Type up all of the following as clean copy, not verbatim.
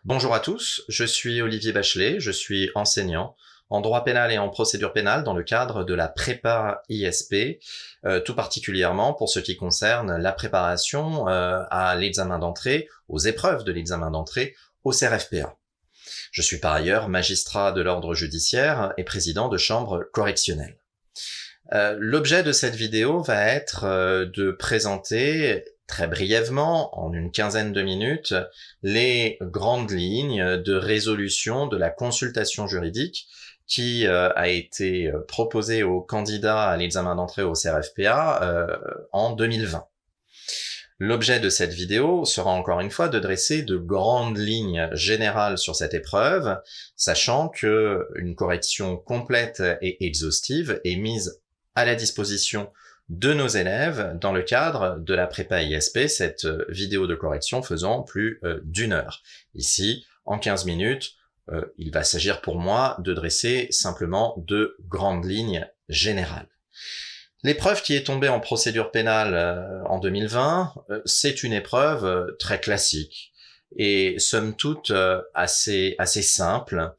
Bonjour à tous, je suis Olivier Bachelet, je suis enseignant en droit pénal et en procédure pénale dans le cadre de la prépa ISP, tout particulièrement pour ce qui concerne la préparation à l'examen d'entrée, aux épreuves de l'examen d'entrée au CRFPA. Je suis par ailleurs magistrat de l'ordre judiciaire et président de chambre correctionnelle. L'objet de cette vidéo va être de présenter très brièvement, en une quinzaine de minutes, les grandes lignes de résolution de la consultation juridique qui a été proposée aux candidats à l'examen d'entrée au CRFPA en 2020. L'objet de cette vidéo sera encore une fois de dresser de grandes lignes générales sur cette épreuve, sachant que une correction complète et exhaustive est mise à la disposition de nos élèves dans le cadre de la prépa ISP, cette vidéo de correction faisant plus d'une heure. Ici, en 15 minutes, il va s'agir pour moi de dresser simplement de grandes lignes générales. L'épreuve qui est tombée en procédure pénale en 2020, c'est une épreuve très classique et somme toute assez simple,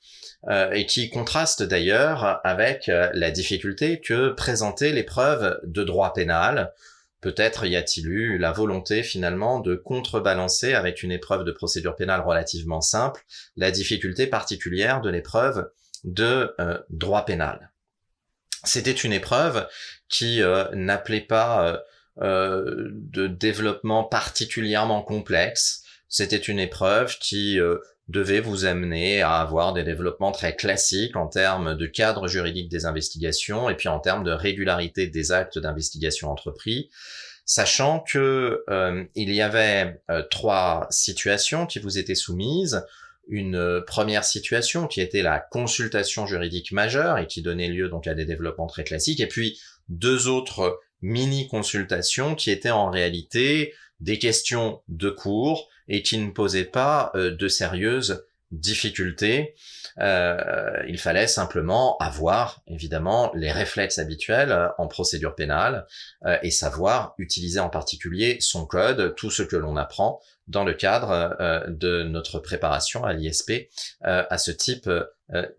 et qui contraste d'ailleurs avec la difficulté que présentait l'épreuve de droit pénal. Peut-être y a-t-il eu la volonté finalement de contrebalancer avec une épreuve de procédure pénale relativement simple la difficulté particulière de l'épreuve de droit pénal. C'était une épreuve qui n'appelait pas de développement particulièrement complexe. C'était une épreuve qui devait vous amener à avoir des développements très classiques en termes de cadre juridique des investigations et puis en termes de régularité des actes d'investigation entrepris, sachant que il y avait trois situations qui vous étaient soumises. Une première situation qui était la consultation juridique majeure et qui donnait lieu donc à des développements très classiques, et puis deux autres mini-consultations qui étaient en réalité des questions de cours et qui ne posaient pas de sérieuses difficultés. Il fallait simplement avoir évidemment les réflexes habituels en procédure pénale et savoir utiliser en particulier son code, tout ce que l'on apprend dans le cadre de notre préparation à l'ISP à ce type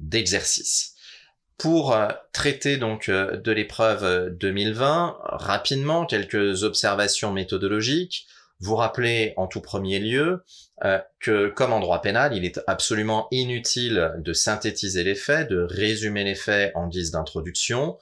d'exercice. Pour traiter donc de l'épreuve 2020, rapidement, quelques observations méthodologiques. Vous rappelez en tout premier lieu que, comme en droit pénal, il est absolument inutile de synthétiser les faits, de résumer les faits en guise d'introduction.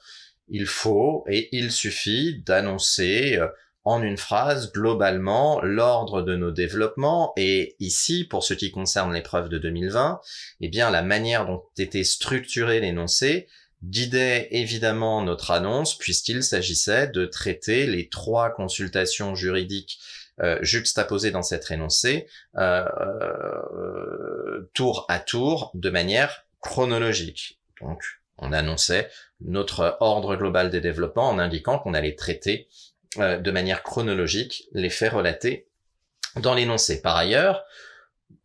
Il faut et il suffit d'annoncer en une phrase, globalement, l'ordre de nos développements. Et ici, pour ce qui concerne l'épreuve de 2020, eh bien, la manière dont était structuré l'énoncé guidait évidemment notre annonce, puisqu'il s'agissait de traiter les trois consultations juridiques juxtaposées dans cet énoncé, tour à tour, de manière chronologique. Donc, on annonçait notre ordre global des développements en indiquant qu'on allait traiter de manière chronologique les faits relatés dans l'énoncé. Par ailleurs,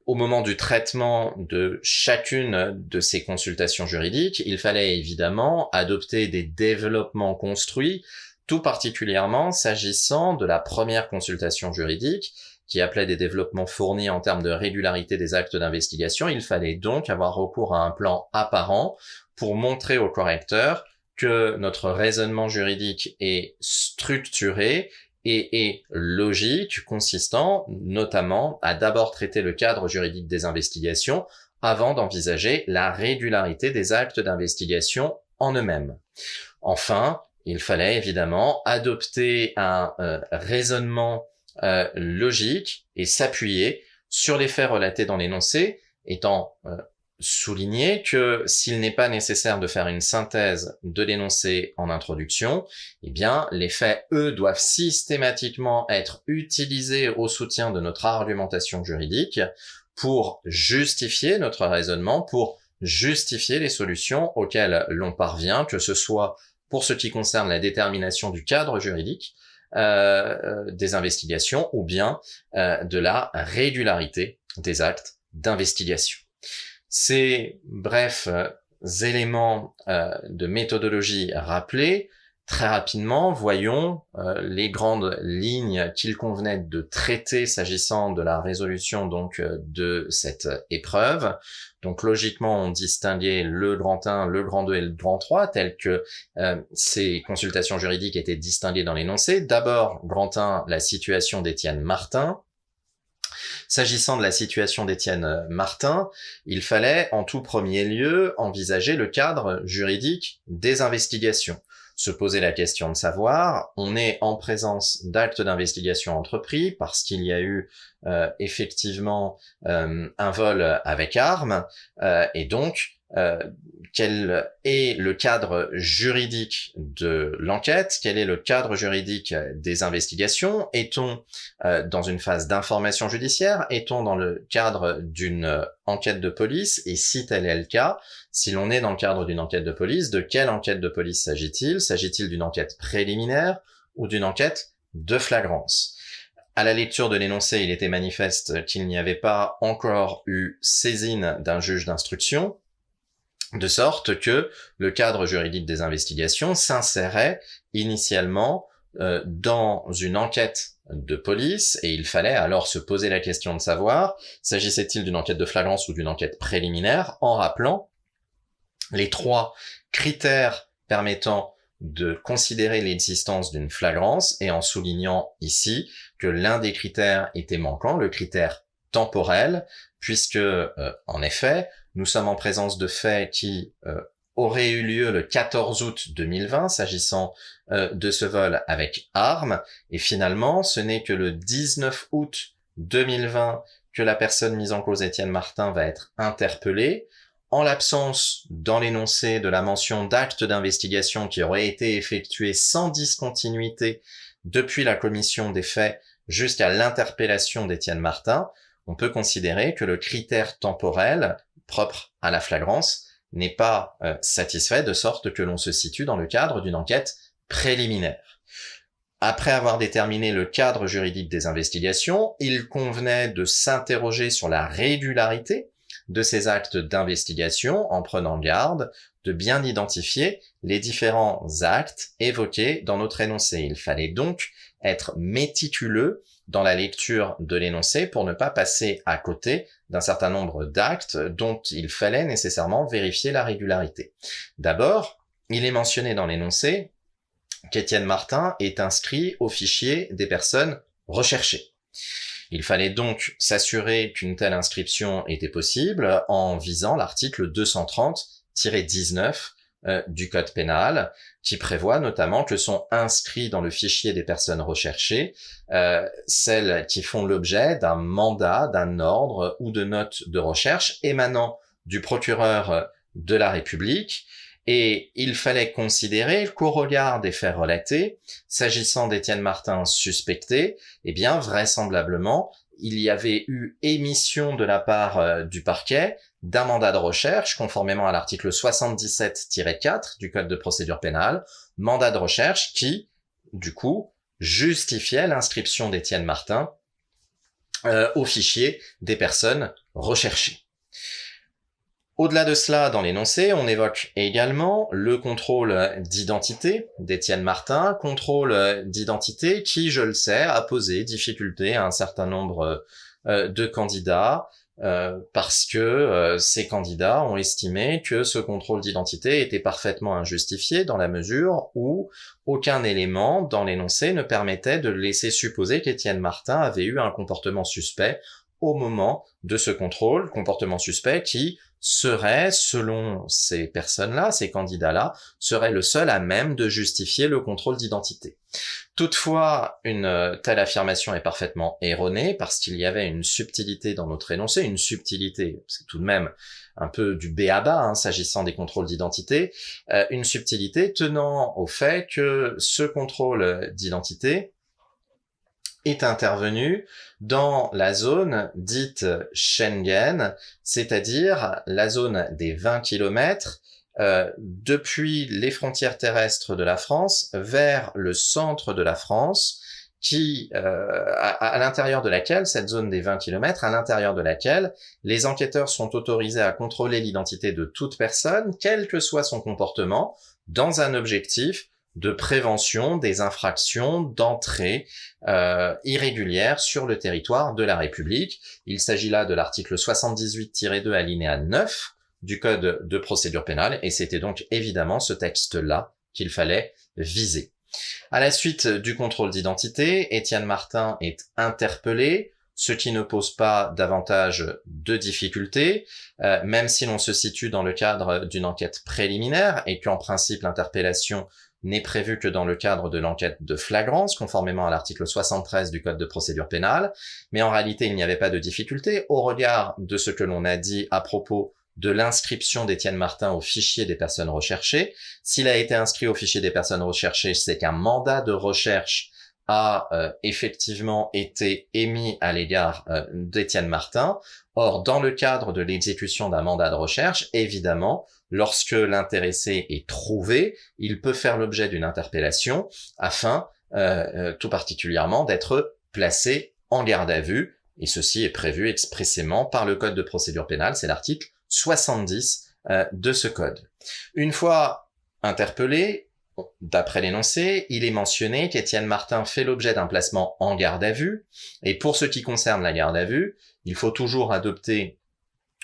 au moment du traitement de chacune de ces consultations juridiques, il fallait évidemment adopter des développements construits, tout particulièrement s'agissant de la première consultation juridique, qui appelait des développements fournis en termes de régularité des actes d'investigation. Il fallait donc avoir recours à un plan apparent pour montrer au correcteur que notre raisonnement juridique est structuré et est logique, consistant notamment à d'abord traiter le cadre juridique des investigations avant d'envisager la régularité des actes d'investigation en eux-mêmes. Enfin, il fallait évidemment adopter un raisonnement logique et s'appuyer sur les faits relatés dans l'énoncé, étant souligner que s'il n'est pas nécessaire de faire une synthèse de l'énoncé en introduction, eh bien, les faits, eux, doivent systématiquement être utilisés au soutien de notre argumentation juridique pour justifier notre raisonnement, pour justifier les solutions auxquelles l'on parvient, que ce soit pour ce qui concerne la détermination du cadre juridique des investigations ou bien de la régularité des actes d'investigation. Ces brefs éléments de méthodologie rappelés Très rapidement, voyons les grandes lignes qu'il convenait de traiter s'agissant de la résolution donc de cette épreuve. Donc logiquement, on distinguait le grand 1, le grand 2 et le grand 3, tels que ces consultations juridiques étaient distinguées dans l'énoncé. D'abord, grand 1, la situation d'Étienne Martin. S'agissant de la situation d'Étienne Martin, il fallait en tout premier lieu envisager le cadre juridique des investigations. Se poser la question de savoir, on est en présence d'actes d'investigation entrepris parce qu'il y a eu effectivement un vol avec arme et donc quel est le cadre juridique de l'enquête, quel est le cadre juridique des investigations, est-on dans une phase d'information judiciaire, est-on dans le cadre d'une enquête de police, et si tel est le cas, si l'on est dans le cadre d'une enquête de police, de quelle enquête de police s'agit-il? S'agit-il d'une enquête préliminaire ou d'une enquête de flagrance? À la lecture de l'énoncé, il était manifeste qu'il n'y avait pas encore eu saisine d'un juge d'instruction, de sorte que le cadre juridique des investigations s'insérait initialement dans une enquête de police, et il fallait alors se poser la question de savoir, s'agissait-il d'une enquête de flagrance ou d'une enquête préliminaire, en rappelant les 3 critères permettant de considérer l'existence d'une flagrance, et en soulignant ici que l'un des critères était manquant, le critère temporel, puisque, en effet, nous sommes en présence de faits qui auraient eu lieu le 14 août 2020, s'agissant de ce vol avec arme, et finalement, ce n'est que le 19 août 2020 que la personne mise en cause, Étienne Martin, va être interpellée. En l'absence, dans l'énoncé, de la mention d'actes d'investigation qui auraient été effectués sans discontinuité depuis la commission des faits jusqu'à l'interpellation d'Étienne Martin, on peut considérer que le critère temporel propre à la flagrance n'est pas satisfait, de sorte que l'on se situe dans le cadre d'une enquête préliminaire. Après avoir déterminé le cadre juridique des investigations, il convenait de s'interroger sur la régularité de ces actes d'investigation en prenant garde de bien identifier les différents actes évoqués dans notre énoncé. Il fallait donc être méticuleux dans la lecture de l'énoncé pour ne pas passer à côté d'un certain nombre d'actes dont il fallait nécessairement vérifier la régularité. D'abord, il est mentionné dans l'énoncé qu'Étienne Martin est inscrit au fichier des personnes recherchées. Il fallait donc s'assurer qu'une telle inscription était possible en visant l'article 230-19 du Code pénal, qui prévoit notamment que sont inscrits dans le fichier des personnes recherchées celles qui font l'objet d'un mandat, d'un ordre ou de notes de recherche émanant du procureur de la République. Et il fallait considérer qu'au regard des faits relatés, s'agissant d'Étienne Martin suspecté, eh bien vraisemblablement, il y avait eu émission de la part du parquet d'un mandat de recherche, conformément à l'article 77-4 du Code de procédure pénale, mandat de recherche qui, du coup, justifiait l'inscription d'Étienne Martin au fichier des personnes recherchées. Au-delà de cela, dans l'énoncé, on évoque également le contrôle d'identité d'Étienne Martin, contrôle d'identité qui, je le sais, a posé difficulté à un certain nombre de candidats, parce que ces candidats ont estimé que ce contrôle d'identité était parfaitement injustifié dans la mesure où aucun élément dans l'énoncé ne permettait de laisser supposer qu'Étienne Martin avait eu un comportement suspect au moment de ce contrôle, comportement suspect qui serait, selon ces personnes-là, ces candidats-là, serait le seul à même de justifier le contrôle d'identité. Toutefois, une telle affirmation est parfaitement erronée parce qu'il y avait une subtilité dans notre énoncé, une subtilité, c'est tout de même un peu du b.a.-ba, s'agissant des contrôles d'identité, une subtilité tenant au fait que ce contrôle d'identité est intervenu dans la zone dite Schengen, c'est-à-dire la zone des 20 km depuis les frontières terrestres de la France vers le centre de la France, qui à l'intérieur de laquelle, cette zone des 20 km, à l'intérieur de laquelle les enquêteurs sont autorisés à contrôler l'identité de toute personne, quel que soit son comportement, dans un objectif de prévention des infractions d'entrée irrégulière sur le territoire de la République. Il s'agit là de l'article 78-2 alinéa 9 du Code de procédure pénale, et c'était donc évidemment ce texte-là qu'il fallait viser. À la suite du contrôle d'identité, Étienne Martin est interpellé, ce qui ne pose pas davantage de difficultés, même si l'on se situe dans le cadre d'une enquête préliminaire et qu'en principe l'interpellation n'est prévue que dans le cadre de l'enquête de flagrance, conformément à l'article 73 du Code de procédure pénale, mais en réalité il n'y avait pas de difficulté au regard de ce que l'on a dit à propos de l'inscription d'Étienne Martin au fichier des personnes recherchées. S'il a été inscrit au fichier des personnes recherchées, c'est qu'un mandat de recherche a effectivement été émis à l'égard d'Étienne Martin. Or, dans le cadre de l'exécution d'un mandat de recherche, évidemment, lorsque l'intéressé est trouvé, il peut faire l'objet d'une interpellation afin, tout particulièrement, d'être placé en garde à vue. Et ceci est prévu expressément par le Code de procédure pénale, c'est l'article 70 de ce code. Une fois interpellé, d'après l'énoncé, il est mentionné qu'Étienne Martin fait l'objet d'un placement en garde à vue, et pour ce qui concerne la garde à vue, il faut toujours adopter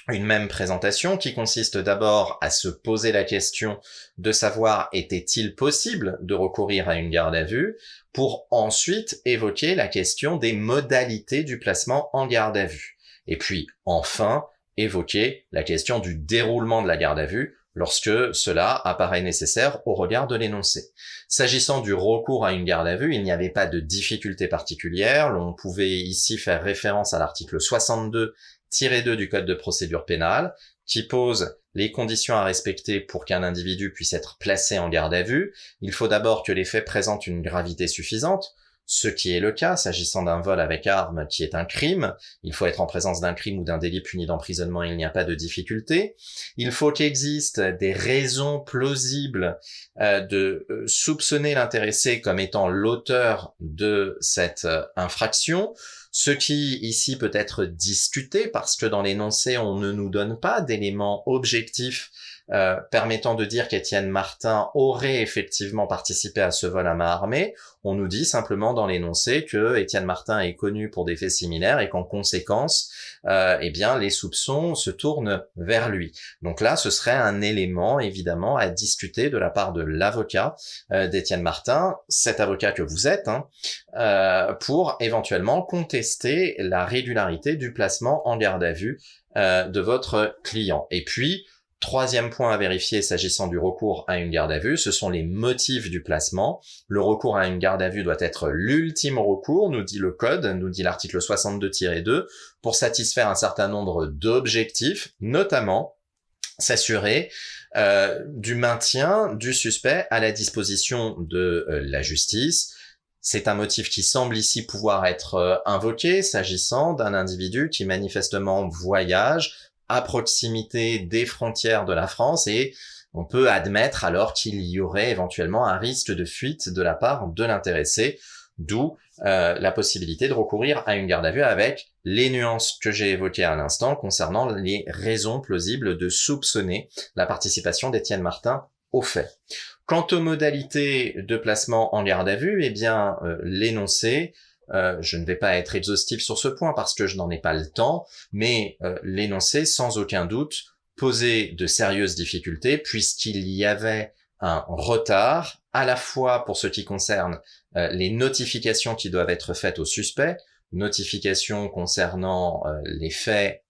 une même présentation qui consiste d'abord à se poser la question de savoir était-il possible de recourir à une garde à vue, pour ensuite évoquer la question des modalités du placement en garde à vue. Et puis, enfin, évoquer la question du déroulement de la garde à vue lorsque cela apparaît nécessaire au regard de l'énoncé. S'agissant du recours à une garde à vue, il n'y avait pas de difficulté particulière. L'on pouvait ici faire référence à l'article 62-2 du Code de procédure pénale, qui pose les conditions à respecter pour qu'un individu puisse être placé en garde à vue. Il faut d'abord que les faits présentent une gravité suffisante, ce qui est le cas s'agissant d'un vol avec arme qui est un crime. Il faut être en présence d'un crime ou d'un délit puni d'emprisonnement, il n'y a pas de difficulté. Il faut qu'il existe des raisons plausibles de soupçonner l'intéressé comme étant l'auteur de cette infraction, ce qui ici peut être discuté parce que dans l'énoncé on ne nous donne pas d'éléments objectifs permettant de dire qu'Étienne Martin aurait effectivement participé à ce vol à main armée. On nous dit simplement dans l'énoncé que Étienne Martin est connu pour des faits similaires et qu'en conséquence, eh bien, les soupçons se tournent vers lui. Donc là, ce serait un élément évidemment à discuter de la part de l'avocat d'Étienne Martin, cet avocat que vous êtes, pour éventuellement contester la régularité du placement en garde à vue de votre client. Et puis, troisième point à vérifier s'agissant du recours à une garde à vue, ce sont les motifs du placement. Le recours à une garde à vue doit être l'ultime recours, nous dit le code, nous dit l'article 62-2, pour satisfaire un certain nombre d'objectifs, notamment s'assurer du maintien du suspect à la disposition de la justice. C'est un motif qui semble ici pouvoir être invoqué s'agissant d'un individu qui manifestement voyage à proximité des frontières de la France, et on peut admettre alors qu'il y aurait éventuellement un risque de fuite de la part de l'intéressé, d'où la possibilité de recourir à une garde à vue avec les nuances que j'ai évoquées à l'instant concernant les raisons plausibles de soupçonner la participation d'Étienne Martin aux faits. Quant aux modalités de placement en garde à vue, eh bien l'énoncé, je ne vais pas être exhaustif sur ce point parce que je n'en ai pas le temps, mais l'énoncé, sans aucun doute, posait de sérieuses difficultés puisqu'il y avait un retard, à la fois pour ce qui concerne les notifications qui doivent être faites au suspect, notifications concernant les faits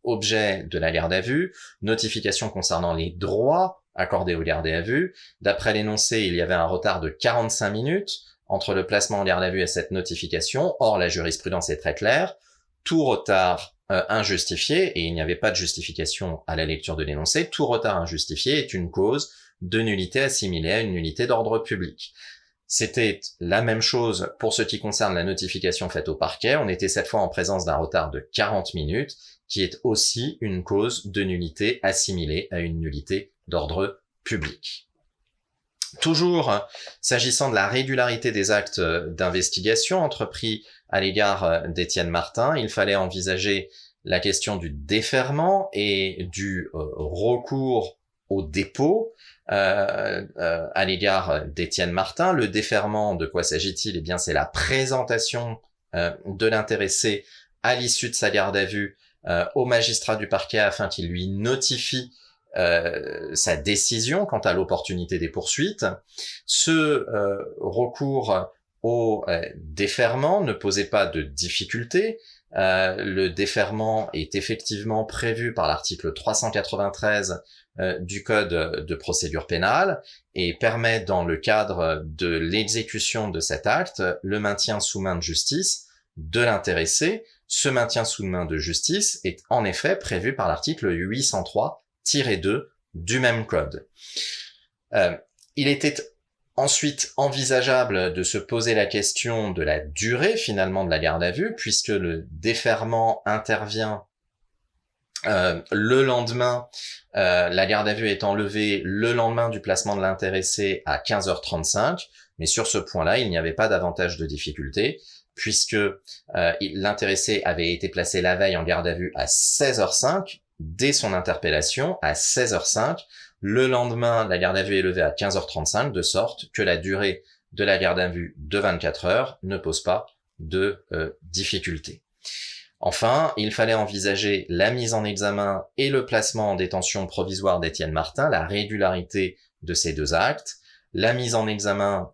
objets de la garde à vue, notifications concernant les droits accordés aux gardés à vue. D'après l'énoncé, il y avait un retard de 45 minutes entre le placement en garde à vue et cette notification. Or, la jurisprudence est très claire. Tout retard injustifié, et il n'y avait pas de justification à la lecture de l'énoncé, tout retard injustifié est une cause de nullité assimilée à une nullité d'ordre public. C'était la même chose pour ce qui concerne la notification faite au parquet. On était cette fois en présence d'un retard de 40 minutes, qui est aussi une cause de nullité assimilée à une nullité d'ordre public. Toujours s'agissant de la régularité des actes d'investigation entrepris à l'égard d'Étienne Martin, il fallait envisager la question du déferment et du recours au dépôt. à l'égard d'Étienne Martin. Le déferment, de quoi s'agit-il? Eh bien, c'est la présentation de l'intéressé à l'issue de sa garde à vue au magistrat du parquet afin qu'il lui notifie sa décision quant à l'opportunité des poursuites. Ce recours au déferment ne posait pas de difficulté. Le déferment est effectivement prévu par l'article 393 du Code de procédure pénale et permet, dans le cadre de l'exécution de cet acte, le maintien sous main de justice de l'intéressé. Ce maintien sous main de justice est en effet prévu par l'article 803-2 du même code. Il était ensuite envisageable de se poser la question de la durée finalement de la garde à vue, puisque le déferment intervient le lendemain, la garde à vue est enlevée le lendemain du placement de l'intéressé à 15h35, mais sur ce point-là, il n'y avait pas davantage de difficulté, puisque l'intéressé avait été placé la veille en garde à vue à 16h05, dès son interpellation à 16h05. Le lendemain, la garde à vue est levée à 15h35, de sorte que la durée de la garde à vue de 24 heures ne pose pas de difficulté. Enfin, il fallait envisager la mise en examen et le placement en détention provisoire d'Étienne Martin, la régularité de ces deux actes. La mise en examen,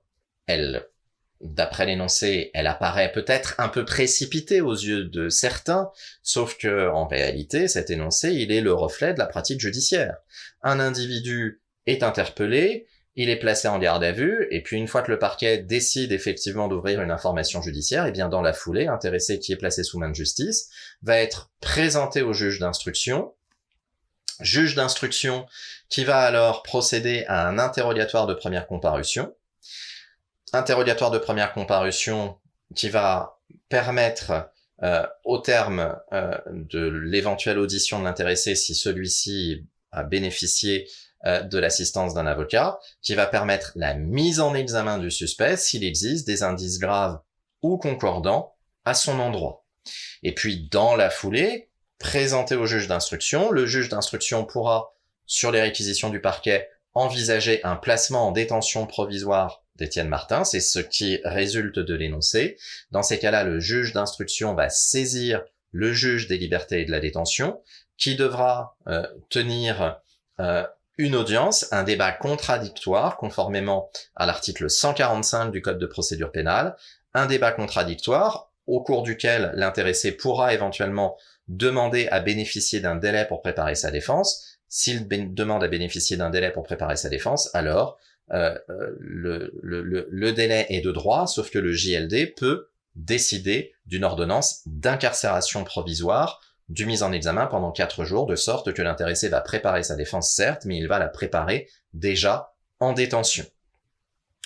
d'après l'énoncé, elle apparaît peut-être un peu précipitée aux yeux de certains, sauf que, en réalité, cet énoncé, il est le reflet de la pratique judiciaire. Un individu est interpellé, il est placé en garde à vue, et puis une fois que le parquet décide effectivement d'ouvrir une information judiciaire, et bien dans la foulée, l'intéressé qui est placé sous main de justice va être présenté au juge d'instruction qui va alors procéder à un interrogatoire de première comparution, qui va permettre, au terme de l'éventuelle audition de l'intéressé, si celui-ci a bénéficié de l'assistance d'un avocat, qui va permettre la mise en examen du suspect s'il existe des indices graves ou concordants à son endroit. Et puis, dans la foulée, présenté au juge d'instruction, le juge d'instruction pourra, sur les réquisitions du parquet, envisager un placement en détention provisoire d'Étienne Martin, c'est ce qui résulte de l'énoncé. Dans ces cas-là, le juge d'instruction va saisir le juge des libertés et de la détention, qui devra tenir une audience, un débat contradictoire, conformément à l'article 145 du Code de procédure pénale, un débat contradictoire au cours duquel l'intéressé pourra éventuellement demander à bénéficier d'un délai pour préparer sa défense. S'il demande à bénéficier d'un délai pour préparer sa défense, alors le délai est de droit, sauf que le JLD peut décider d'une ordonnance d'incarcération provisoire du mise en examen pendant 4 jours, de sorte que l'intéressé va préparer sa défense, certes, mais il va la préparer déjà en détention.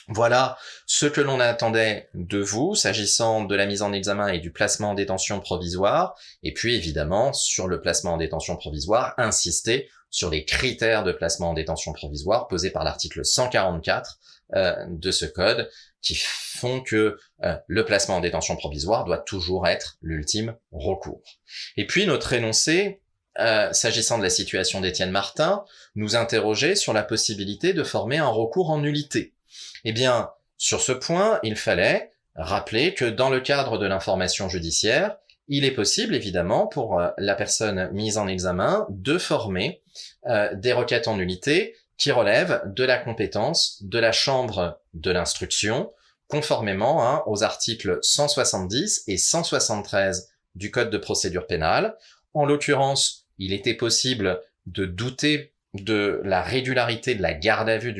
Voilà ce que l'on attendait de vous, s'agissant de la mise en examen et du placement en détention provisoire, et puis évidemment, sur le placement en détention provisoire, insister sur les critères de placement en détention provisoire posés par l'article 144 de ce code, qui font que le placement en détention provisoire doit toujours être l'ultime recours. Et puis notre énoncé, s'agissant de la situation d'Étienne Martin, nous interrogeait sur la possibilité de former un recours en nullité. Eh bien, sur ce point, il fallait rappeler que dans le cadre de l'information judiciaire, il est possible, évidemment, pour la personne mise en examen de former des requêtes en nullité qui relèvent de la compétence de la chambre de l'instruction, conformément aux articles 170 et 173 du Code de procédure pénale. En l'occurrence, il était possible de douter de la régularité de la garde à vue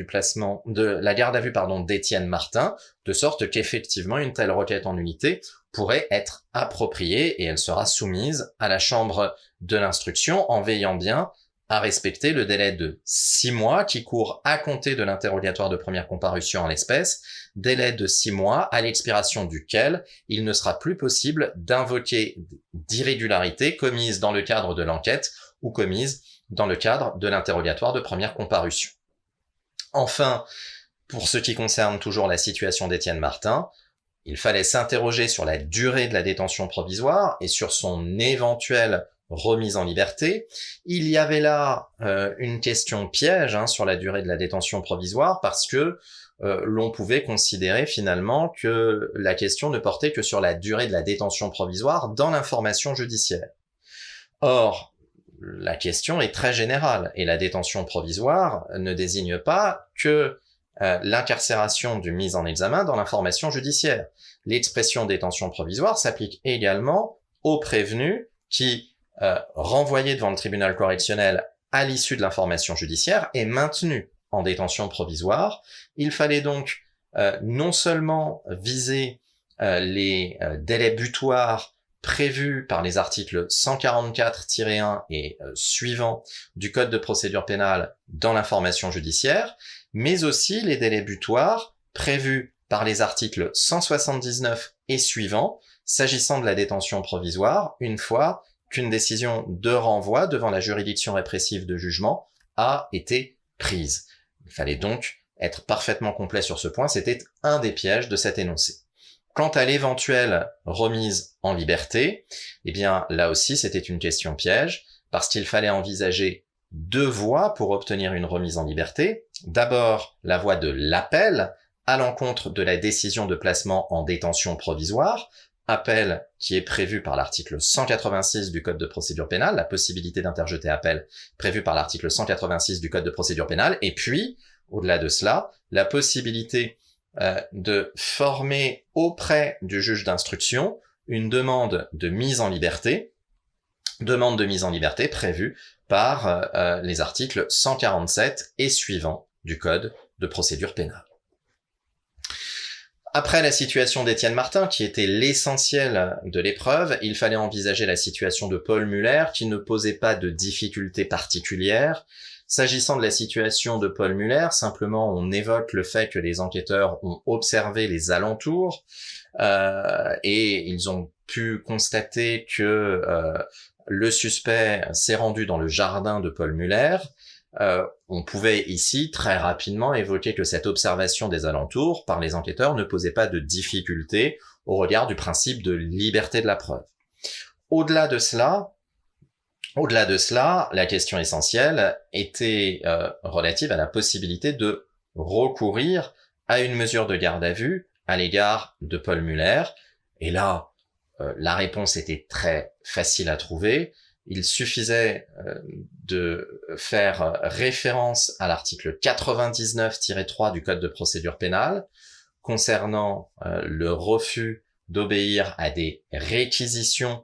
d'Étienne Martin, de sorte qu'effectivement une telle requête en nullité pourrait être appropriée et elle sera soumise à la chambre de l'instruction en veillant bien à respecter le délai de 6 mois qui court à compter de l'interrogatoire de première comparution en l'espèce, délai de 6 mois à l'expiration duquel il ne sera plus possible d'invoquer d'irrégularités commises dans le cadre de l'enquête ou commises dans le cadre de l'interrogatoire de première comparution. Enfin, pour ce qui concerne toujours la situation d'Étienne Martin, il fallait s'interroger sur la durée de la détention provisoire et sur son éventuel remise en liberté. Il y avait là une question piège sur la durée de la détention provisoire parce que l'on pouvait considérer finalement que la question ne portait que sur la durée de la détention provisoire dans l'information judiciaire. Or, la question est très générale et la détention provisoire ne désigne pas que l'incarcération du mis en examen dans l'information judiciaire. L'expression détention provisoire s'applique également aux prévenus qui, renvoyés devant le tribunal correctionnel à l'issue de l'information judiciaire, est maintenu en détention provisoire. Il fallait donc non seulement viser les délais butoirs prévus par les articles 144-1 et suivants du Code de procédure pénale dans l'information judiciaire, mais aussi les délais butoirs prévus par les articles 179 et suivants, s'agissant de la détention provisoire, une fois qu'une décision de renvoi devant la juridiction répressive de jugement a été prise. Il fallait donc être parfaitement complet sur ce point, c'était un des pièges de cet énoncé. Quant à l'éventuelle remise en liberté, eh bien là aussi c'était une question piège, parce qu'il fallait envisager deux voies pour obtenir une remise en liberté. D'abord, la voie de l'appel à l'encontre de la décision de placement en détention provisoire, appel qui est prévu par l'article 186 du Code de procédure pénale, la possibilité d'interjeter appel prévue par l'article 186 du Code de procédure pénale, et puis, au-delà de cela, la possibilité de former auprès du juge d'instruction une demande de mise en liberté prévue par les articles 147 et suivants du Code de procédure pénale. Après la situation d'Étienne Martin, qui était l'essentiel de l'épreuve, il fallait envisager la situation de Paul Muller, qui ne posait pas de difficultés particulières. S'agissant de la situation de Paul Muller, simplement on évoque le fait que les enquêteurs ont observé les alentours et ils ont pu constater que le suspect s'est rendu dans le jardin de Paul Muller. On pouvait ici très rapidement évoquer que cette observation des alentours par les enquêteurs ne posait pas de difficulté au regard du principe de liberté de la preuve. Au-delà de cela, la question essentielle était relative à la possibilité de recourir à une mesure de garde à vue à l'égard de Paul Muller. Et là, la réponse était très facile à trouver. Il suffisait de faire référence à l'article 99-3 du Code de procédure pénale concernant le refus d'obéir à des réquisitions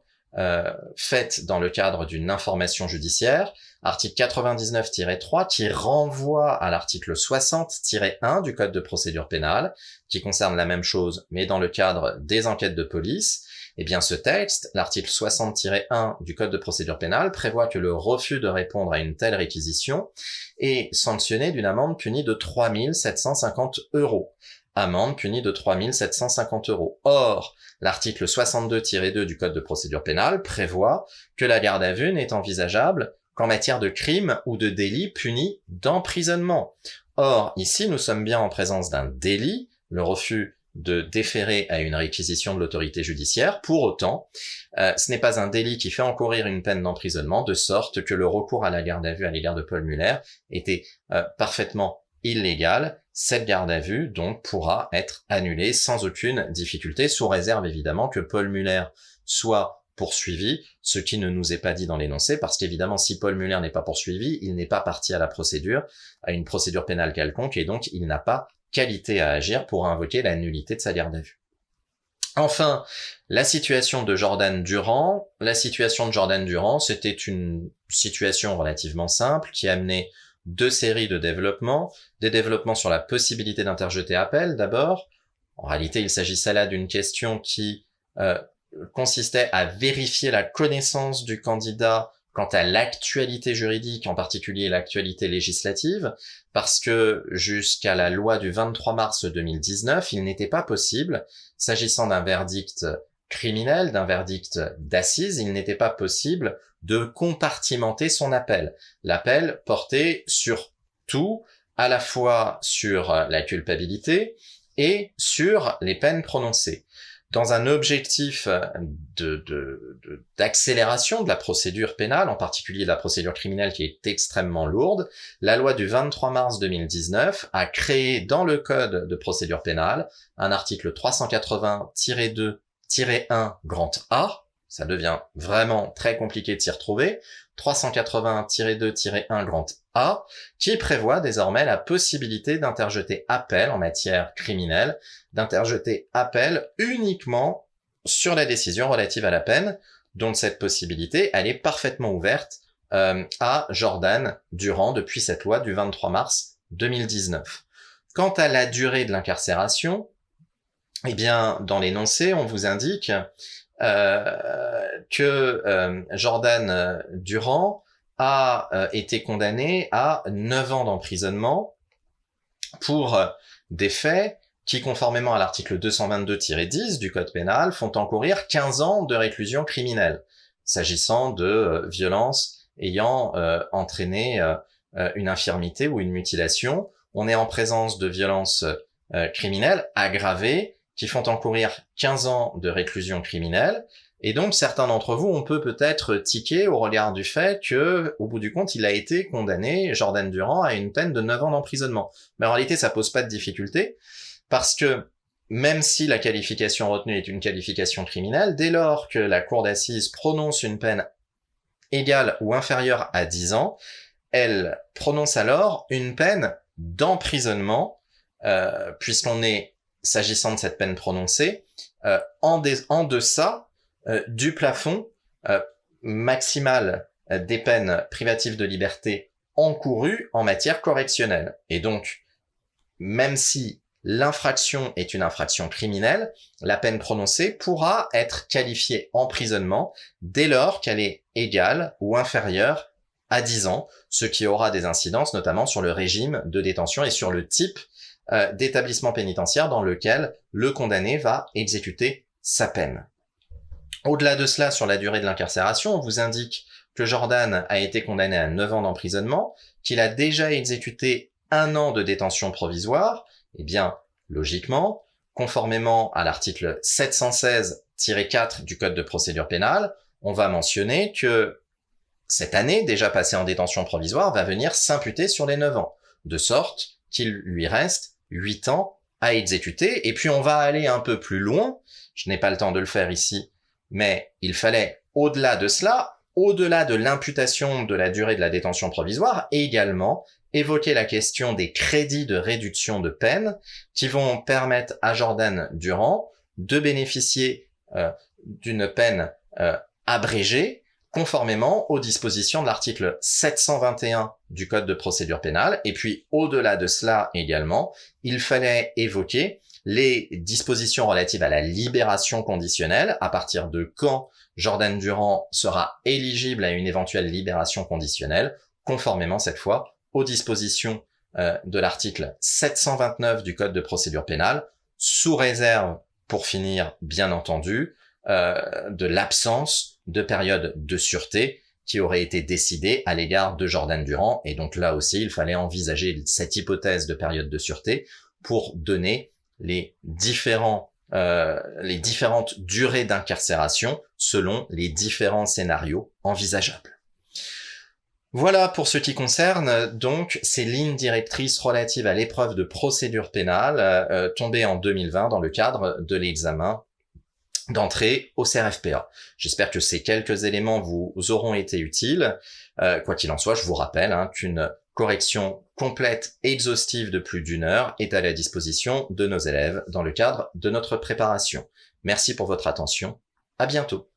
faites dans le cadre d'une information judiciaire, article 99-3 qui renvoie à l'article 60-1 du Code de procédure pénale, qui concerne la même chose mais dans le cadre des enquêtes de police. Eh bien, ce texte, l'article 60-1 du Code de procédure pénale, prévoit que le refus de répondre à une telle réquisition est sanctionné d'une amende punie de 3 750 €. Amende punie de 3 750 €. Or, l'article 62-2 du Code de procédure pénale prévoit que la garde à vue n'est envisageable qu'en matière de crime ou de délit puni d'emprisonnement. Or, ici, nous sommes bien en présence d'un délit, le refus de déférer à une réquisition de l'autorité judiciaire. Pour autant, ce n'est pas un délit qui fait encourir une peine d'emprisonnement, de sorte que le recours à la garde à vue à l'égard de Paul Muller était parfaitement illégal. Cette garde à vue, donc, pourra être annulée sans aucune difficulté, sous réserve évidemment que Paul Muller soit poursuivi, ce qui ne nous est pas dit dans l'énoncé, parce qu'évidemment, si Paul Muller n'est pas poursuivi, il n'est pas partie à la procédure, à une procédure pénale quelconque, et donc il n'a pas qualité à agir pour invoquer la nullité de sa garde à vue. Enfin, la situation de Jordan Durand. La situation de Jordan Durand, c'était une situation relativement simple qui amenait deux séries de développements. Des développements sur la possibilité d'interjeter appel d'abord. En réalité, il s'agissait là d'une question qui consistait à vérifier la connaissance du candidat quant à l'actualité juridique, en particulier l'actualité législative, parce que jusqu'à la loi du 23 mars 2019, il n'était pas possible, s'agissant d'un verdict criminel, d'un verdict d'assises, il n'était pas possible de compartimenter son appel. L'appel portait sur tout, à la fois sur la culpabilité et sur les peines prononcées. Dans un objectif d'accélération de la procédure pénale, en particulier de la procédure criminelle qui est extrêmement lourde, la loi du 23 mars 2019 a créé dans le code de procédure pénale un article 380-2-1 grand A. Ça devient vraiment très compliqué de s'y retrouver. 380-2-1 grand A, qui prévoit désormais la possibilité d'interjeter appel en matière criminelle, d'interjeter appel uniquement sur la décision relative à la peine, dont cette possibilité, elle est parfaitement ouverte à Jordan Durand depuis cette loi du 23 mars 2019. Quant à la durée de l'incarcération, eh bien, dans l'énoncé, on vous indique que Jordan Durand a été condamné à 9 ans d'emprisonnement pour des faits qui, conformément à l'article 222-10 du Code pénal, font encourir 15 ans de réclusion criminelle, s'agissant de violences ayant entraîné une infirmité ou une mutilation. On est en présence de violences criminelles aggravées qui font encourir 15 ans de réclusion criminelle. Et donc, certains d'entre vous, on peut-être tiquer au regard du fait que, au bout du compte, il a été condamné, Jordan Durand, à une peine de 9 ans d'emprisonnement. Mais en réalité, ça pose pas de difficulté, parce que même si la qualification retenue est une qualification criminelle, dès lors que la cour d'assises prononce une peine égale ou inférieure à 10 ans, elle prononce alors une peine d'emprisonnement, puisqu'on est, s'agissant de cette peine prononcée, en deçà du plafond maximal des peines privatives de liberté encourues en matière correctionnelle. Et donc, même si l'infraction est une infraction criminelle, la peine prononcée pourra être qualifiée emprisonnement dès lors qu'elle est égale ou inférieure à 10 ans, ce qui aura des incidences notamment sur le régime de détention et sur le type d'établissement pénitentiaire dans lequel le condamné va exécuter sa peine. Au-delà de cela, sur la durée de l'incarcération, on vous indique que Jordan a été condamné à 9 ans d'emprisonnement, qu'il a déjà exécuté 1 an de détention provisoire. Eh bien, logiquement, conformément à l'article 716-4 du Code de procédure pénale, on va mentionner que cette année, déjà passée en détention provisoire, va venir s'imputer sur les 9 ans, de sorte qu'il lui reste 8 ans à exécuter. Et puis on va aller un peu plus loin, je n'ai pas le temps de le faire ici, mais il fallait, au-delà de cela, au-delà de l'imputation de la durée de la détention provisoire, également évoquer la question des crédits de réduction de peine qui vont permettre à Jordan Durand de bénéficier d'une peine abrégée, conformément aux dispositions de l'article 721 du Code de procédure pénale. Et puis, au-delà de cela également, il fallait évoquer les dispositions relatives à la libération conditionnelle, à partir de quand Jordan Durand sera éligible à une éventuelle libération conditionnelle, conformément cette fois aux dispositions de l'article 729 du Code de procédure pénale, sous réserve, pour finir, bien entendu, de l'absence de période de sûreté qui aurait été décidée à l'égard de Jordan Durand. Et donc là aussi, il fallait envisager cette hypothèse de période de sûreté pour donner les différentes durées d'incarcération selon les différents scénarios envisageables. Voilà pour ce qui concerne donc ces lignes directrices relatives à l'épreuve de procédure pénale tombée en 2020 dans le cadre de l'examen d'entrée au CRFPA. J'espère que ces quelques éléments vous auront été utiles. Quoi qu'il en soit, je vous rappelle qu'une correction complète et exhaustive de plus d'1 heure est à la disposition de nos élèves dans le cadre de notre préparation. Merci pour votre attention. À bientôt.